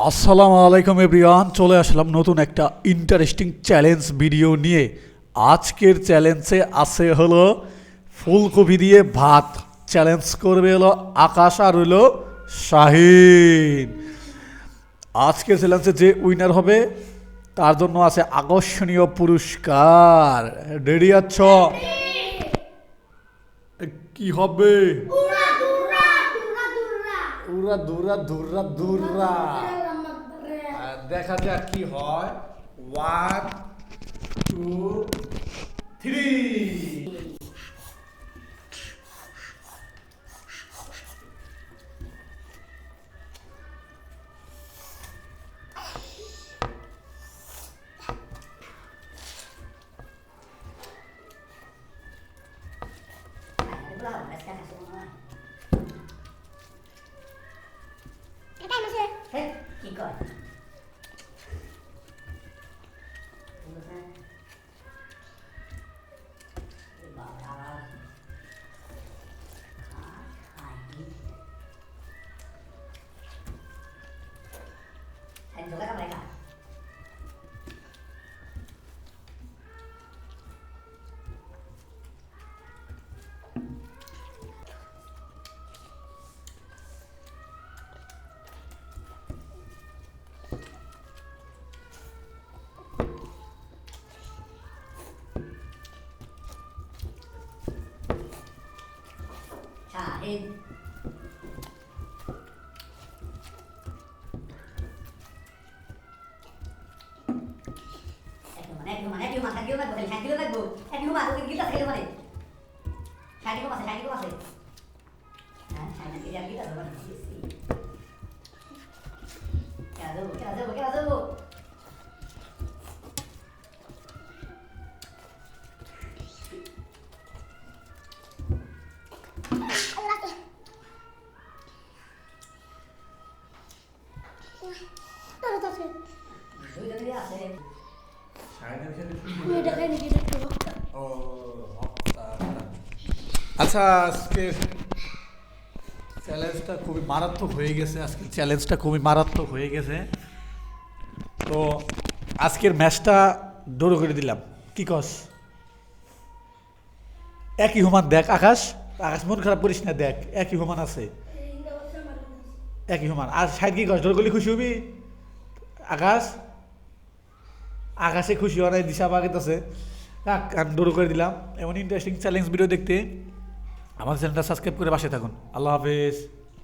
আসসালামু আলাইকুম এভরিওয়ান, চলে আসলাম নতুন একটা ইন্টারেস্টিং চ্যালেঞ্জ ভিডিও নিয়ে। আজকের চ্যালেঞ্জে আছে হলো ফুলকপি দিয়ে ভাত। চ্যালেঞ্জ করবে হলো আকাশ আর হলো শাহিন। আজকের চ্যালেঞ্জে যে উইনার হবে তার জন্য আছে আকর্ষণীয় পুরস্কার। রেডি আছো? কি হবে? উড়া দুরা দুরা দুরা। দেখা যাক কি হয়। 1 2 3। কি কয় Shahin. Ek human, thank you লাগবো। এক human, ওকে গিটা খাইলে মানে। শাহিন কো আছে। হ্যাঁ, শাহিন কি আর গিটা ধরবা না। কেলা যাবো। আচ্ছা, আজকে চ্যালেঞ্জটা খুবই মারাত্মক হয়ে গেছে। তো আজকের ম্যাচটা ড্র করে দিলাম। কি কস? একই হুমান দেখ। আকাশ মন খারাপ করিস না, দেখ একই হুমান আছে। একই হুমান। আর সাইড কি কস? ড্র করলে খুশি হবি? আকাশে খুশি হওয়ার দিশা পাকিত আছে। ড্র করে দিলাম। এমন ইন্টারেস্টিং চ্যালেঞ্জ ভিডিও দেখতে আমার চ্যানেলটা সাবস্ক্রাইব করে পাশে থাকুন। আল্লাহ হাফেজ।